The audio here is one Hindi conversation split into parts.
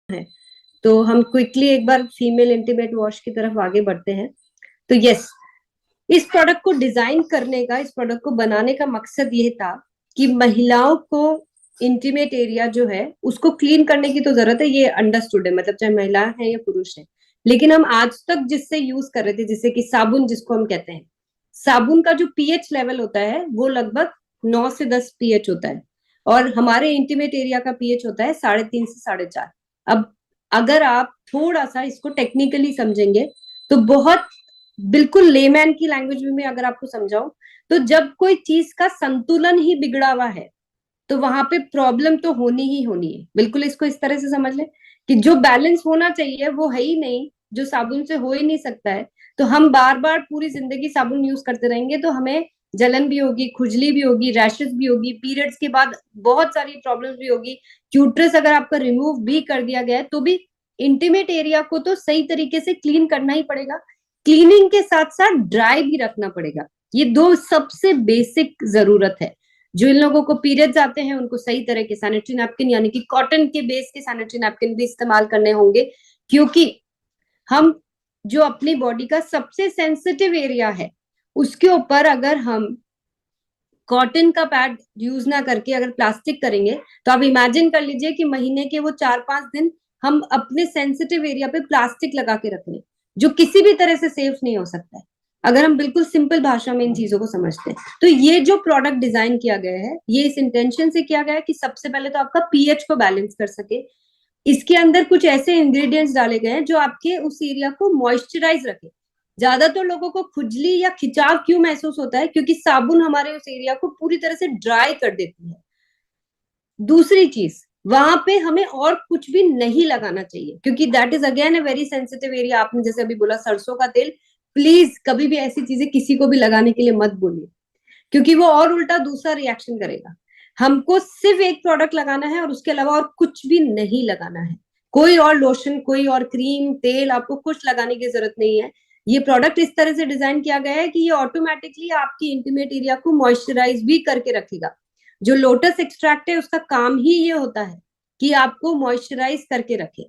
है। तो हम क्विकली एक बार फीमेल इंटीमेट वॉश की तरफ आगे बढ़ते हैं। तो यस, इस प्रोडक्ट को डिजाइन करने का, इस प्रोडक्ट को बनाने का मकसद ये था कि महिलाओं को इंटीमेट एरिया जो है उसको क्लीन करने की तो जरूरत है, ये अंडरस्टूड है, मतलब चाहे महिला है या पुरुष है। लेकिन हम आज तक जिससे यूज कर रहे थे, जैसे कि साबुन जिसको हम कहते हैं, साबुन का जो पीएच लेवल होता है वो लगभग 9 से 10 पीएच होता है, और हमारे इंटीमेट एरिया का पीएच होता है 3.5 से 4.5। अब अगर आप थोड़ा सा इसको टेक्निकली समझेंगे तो बहुत बिल्कुल लेमैन की लैंग्वेज में अगर आपको समझाऊं, तो जब कोई चीज का संतुलन ही बिगड़ा हुआ है तो वहां पे प्रॉब्लम तो होनी ही होनी है। बिल्कुल इसको इस तरह से समझ लें कि जो बैलेंस होना चाहिए वो है ही नहीं, जो साबुन से हो ही नहीं सकता है। तो हम बार बार पूरी जिंदगी साबुन यूज करते रहेंगे तो हमें जलन भी होगी, खुजली भी होगी, रैशेस भी होगी, पीरियड्स के बाद बहुत सारी प्रॉब्लम्स भी होगी। क्यूट्रस अगर आपका रिमूव भी कर दिया गया है तो भी इंटीमेट एरिया को तो सही तरीके से क्लीन करना ही पड़ेगा। क्लीनिंग के साथ साथ ड्राई भी रखना पड़ेगा। ये दो सबसे बेसिक जरूरत है। जो इन लोगों को पीरियड्स आते हैं उनको सही तरह के सैनिटरी नैपकिन यानी कि कॉटन के बेस के सैनिटरी नैपकिन भी इस्तेमाल करने होंगे, क्योंकि हम जो अपनी बॉडी का सबसे सेंसिटिव एरिया है उसके ऊपर अगर हम कॉटन का पैड यूज ना करके अगर प्लास्टिक करेंगे, तो आप इमेजिन कर लीजिए कि महीने के वो 4-5 दिन हम अपने सेंसिटिव एरिया पे प्लास्टिक लगा के रख लें, जो किसी भी तरह से सेफ नहीं हो सकता है अगर हम बिल्कुल सिंपल भाषा में इन चीजों को समझते हैं। तो ये जो प्रोडक्ट डिजाइन किया गया है ये इस इंटेंशन से किया गया है कि सबसे पहले तो आपका पीएच को बैलेंस कर सके। इसके अंदर कुछ ऐसे इंग्रेडिएंट्स डाले गए हैं जो आपके उस एरिया को मॉइस्चराइज रखे। ज्यादातर लोगों को खुजली या खिंचाव क्यों महसूस होता है, क्योंकि साबुन हमारे उस एरिया को पूरी तरह से ड्राई कर देती है। दूसरी चीज, वहां पे हमें और कुछ भी नहीं लगाना चाहिए, क्योंकि that is again a very sensitive area. आपने जैसे अभी बोला सरसों का तेल, प्लीज कभी भी ऐसी चीजें किसी को भी लगाने के लिए मत बोलिए, क्योंकि वो और उल्टा दूसरा रिएक्शन करेगा। हमको सिर्फ एक प्रोडक्ट लगाना है और उसके अलावा और कुछ भी नहीं लगाना है। कोई और लोशन, कोई और क्रीम, तेल आपको कुछ लगाने की जरूरत नहीं है। ये प्रोडक्ट इस तरह से डिजाइन किया गया है कि ये ऑटोमेटिकली आपकी इंटीमेट एरिया को मॉइस्चराइज भी करके रखेगा। जो लोटस एक्सट्रैक्ट है उसका काम ही ये होता है कि आपको मॉइस्चराइज करके रखे।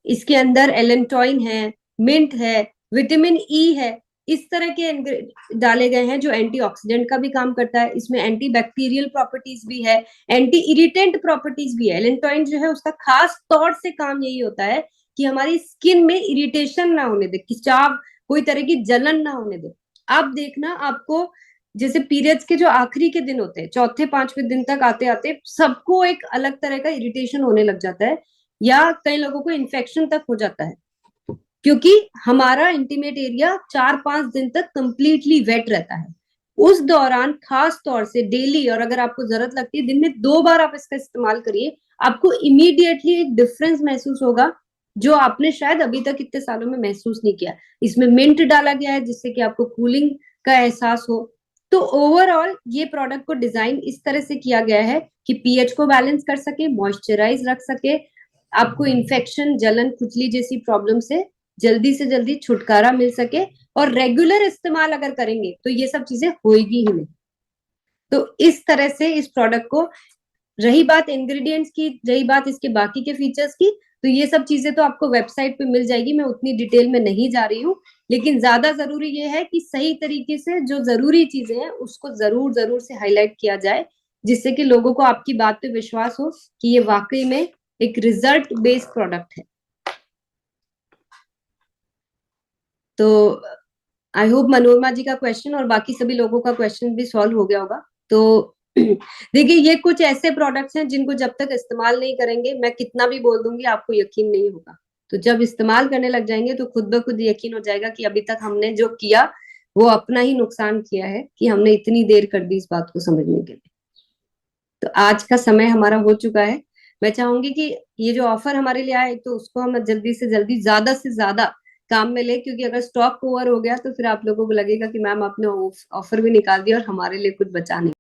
इसके अंदर एलेंटॉइन है, मिंट है, विटामिन ई है, इस तरह के डाले गए हैं जो एंटीऑक्सीडेंट का भी काम करता है। इसमें एंटी बैक्टीरियल प्रॉपर्टीज भी है, एंटी इरिटेंट प्रॉपर्टीज भी है। एलेंटॉइन जो है उसका खास तौर से काम यही होता है कि हमारी स्किन में इरिटेशन ना होने दे, खिंचाव, कोई तरह की जलन ना होने दे। आप देखना, आपको जैसे पीरियड्स के जो आखिरी के दिन होते हैं, चौथे पांचवें दिन तक आते आते सबको एक अलग तरह का इरिटेशन होने लग जाता है, या कई लोगों को इन्फेक्शन तक हो जाता है, क्योंकि हमारा इंटीमेट एरिया 4-5 दिन तक कंप्लीटली वेट रहता है। उस दौरान खास तौर से डेली, और अगर आपको जरूरत लगती है दिन में 2 बार आप इसका इस्तेमाल करिए, आपको इमीडिएटली एक डिफरेंस महसूस होगा जो आपने शायद अभी तक इतने सालों में महसूस नहीं किया। इसमें मिंट डाला गया है जिससे कि आपको कूलिंग का एहसास हो। तो ओवरऑल ये प्रोडक्ट को डिजाइन इस तरह से किया गया है कि पीएच को बैलेंस कर सके, मॉइस्चराइज रख सके, आपको इन्फेक्शन, जलन, खुजली जैसी प्रॉब्लम से जल्दी छुटकारा मिल सके, और रेगुलर इस्तेमाल अगर करेंगे तो ये सब चीजें होएगी ही नहीं। तो इस तरह से इस प्रोडक्ट को, रही बात इंग्रेडिएंट्स की, रही बात इसके बाकी के फीचर्स की, तो ये सब चीजें तो आपको वेबसाइट पे मिल जाएगी, मैं उतनी डिटेल में नहीं जा रही हूँ। लेकिन ज्यादा जरूरी ये है कि सही तरीके से जो जरूरी चीजें हैं उसको जरूर जरूर से हाईलाइट किया जाए, जिससे कि लोगों को आपकी बात पे विश्वास हो कि ये वाकई में एक रिजल्ट बेस्ड प्रोडक्ट है। तो आई होप मनोरमा जी का क्वेश्चन और बाकी सभी लोगों का क्वेश्चन भी सॉल्व हो गया होगा। तो देखिए, ये कुछ ऐसे प्रोडक्ट्स हैं जिनको जब तक इस्तेमाल नहीं करेंगे, मैं कितना भी बोल दूंगी आपको यकीन नहीं होगा। तो जब इस्तेमाल करने लग जाएंगे तो खुद ब खुद यकीन हो जाएगा कि अभी तक हमने जो किया वो अपना ही नुकसान किया है, कि हमने इतनी देर कर दी इस बात को समझने के लिए। तो आज का समय हमारा हो चुका है। मैं चाहूंगी कि ये जो ऑफर हमारे लिए आए तो उसको हम जल्दी से जल्दी, ज्यादा से ज्यादा काम में ले, क्योंकि अगर स्टॉक ओवर हो गया तो फिर आप लोगों को लगेगा कि मैम आपने ऑफर भी निकाल दिया और हमारे लिए कुछ बचा नहीं।